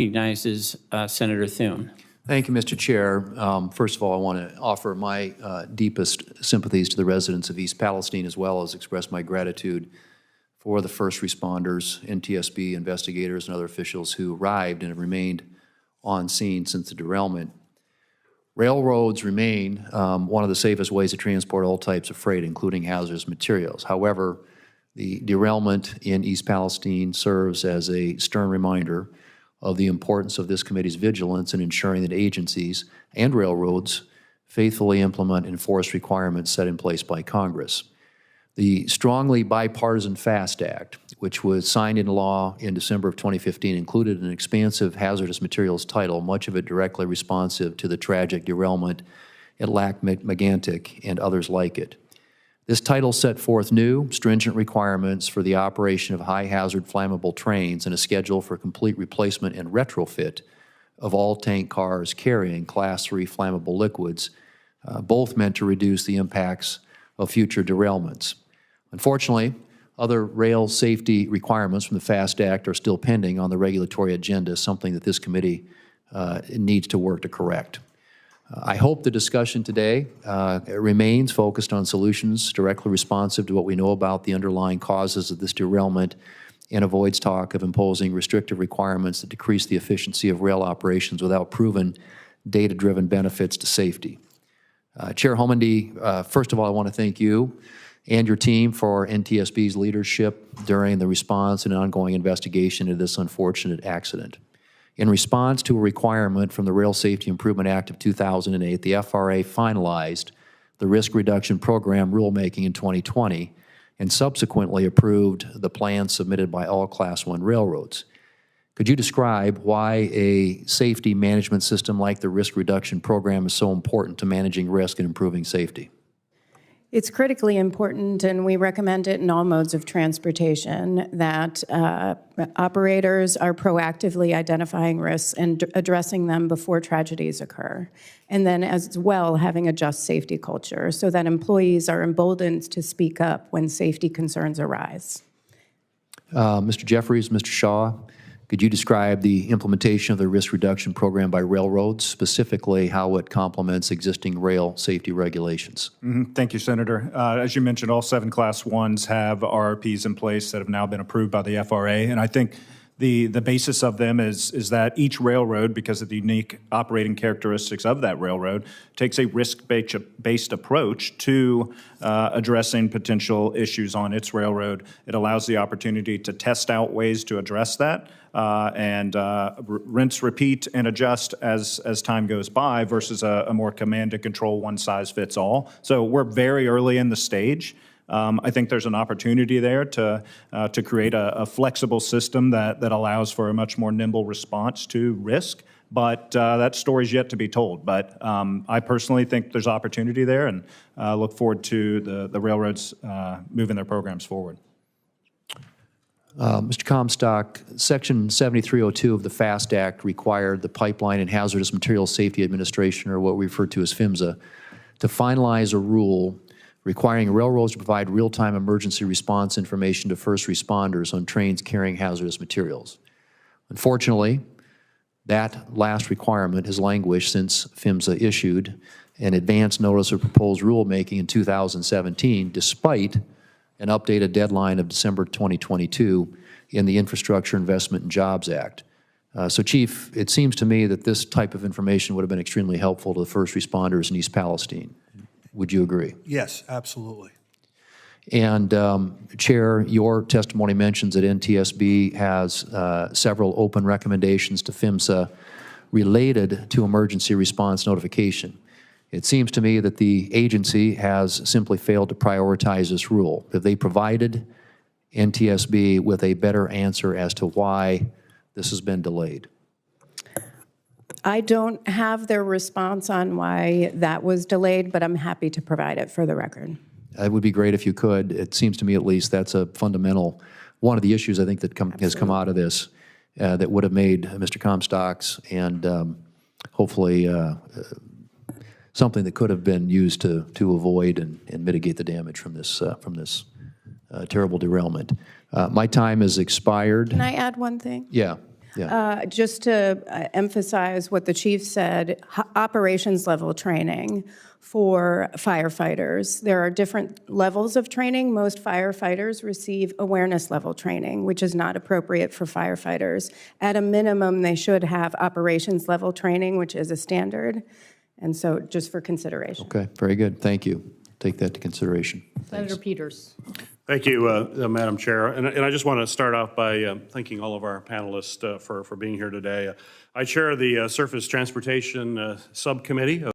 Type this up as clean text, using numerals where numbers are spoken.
Recognizes Senator Thune. Thank you, Mr. Chair. First of all, I want to offer my deepest sympathies to the residents of East Palestine, as well as express my gratitude for the first responders, NTSB investigators, and other officials who arrived and have remained on scene since the derailment. Railroads remain one of the safest ways to transport all types of freight, including hazardous materials. However, the derailment in East Palestine serves as a stern reminder of the importance of this committee's vigilance in ensuring that agencies and railroads faithfully implement and enforce requirements set in place by Congress. The strongly bipartisan FAST Act, which was signed into law in December of 2015, included an expansive hazardous materials title, much of it directly responsive to the tragic derailment at Lac-Mégantic and others like it. This title set forth new, stringent requirements for the operation of high-hazard flammable trains and a schedule for complete replacement and retrofit of all tank cars carrying Class 3 flammable liquids, both meant to reduce the impacts of future derailments. Unfortunately, other rail safety requirements from the FAST Act are still pending on the regulatory agenda, something that this committee needs to work to correct. I hope the discussion today remains focused on solutions directly responsive to what we know about the underlying causes of this derailment and avoids talk of imposing restrictive requirements that decrease the efficiency of rail operations without proven data-driven benefits to safety. Chair Homendy, first of all, I want to thank you and your team for NTSB's leadership during the response and ongoing investigation into this unfortunate accident. In response to a requirement from the Rail Safety Improvement Act of 2008, the FRA finalized the Risk Reduction Program rulemaking in 2020 and subsequently approved the plans submitted by all Class 1 railroads. Could you describe why a safety management system like the Risk Reduction Program is so important to managing risk and improving safety? It's critically important, and we recommend it in all modes of transportation, that operators are proactively identifying risks and addressing them before tragedies occur. And then as well, having a just safety culture so that employees are emboldened to speak up when safety concerns arise. Mr. Jeffries, Mr. Shaw, could you describe the implementation of the risk reduction program by railroads, specifically how it complements existing rail safety regulations? Thank you, Senator. As you mentioned, all 7 Class 1s have RRPs in place that have now been approved by the FRA, and I think the basis of them is that each railroad, because of the unique operating characteristics of that railroad, takes a risk-based approach to addressing potential issues on its railroad. It allows the opportunity to test out ways to address that and rinse, repeat, and adjust as time goes by versus a more command and control one-size-fits-all. So we're very early in the stage. I think there's an opportunity there to create a flexible system that allows for a much more nimble response to risk, but that story's yet to be told. But I personally think there's opportunity there and look forward to the railroads moving their programs forward. Mr. Comstock, Section 7302 of the FAST Act required the Pipeline and Hazardous Materials Safety Administration, or what we refer to as PHMSA, to finalize a rule requiring railroads to provide real-time emergency response information to first responders on trains carrying hazardous materials. Unfortunately, that last requirement has languished since PHMSA issued an advance notice of proposed rulemaking in 2017, despite an updated deadline of December 2022 in the Infrastructure Investment and Jobs Act. So, Chief, it seems to me that this type of information would have been extremely helpful to the first responders in East Palestine. Would you agree? Yes, absolutely. And Chair, your testimony mentions that NTSB has several open recommendations to PHMSA related to emergency response notification. It seems to me that the agency has simply failed to prioritize this rule. Have they provided NTSB with a better answer as to why this has been delayed? I don't have their response on why that was delayed, but I'm happy to provide it for the record. It would be great if you could. It seems to me, at least, that's a fundamental, one of the issues I think that has come out of this that would have made Mr. Comstock's and hopefully something that could have been used to avoid and mitigate the damage from this terrible derailment. My time has expired. Can I add one thing? Yeah. Just to emphasize what the chief said, operations level training for firefighters. There are different levels of training. Most firefighters receive awareness level training, which is not appropriate for firefighters. At a minimum, they should have operations level training, which is a standard. And so just for consideration. Okay, very good. Thank you. Take that to consideration. Senator Peters. Thank you, Madam Chair. And I just want to start off by thanking all of our panelists for being here today. I chair the Surface Transportation Subcommittee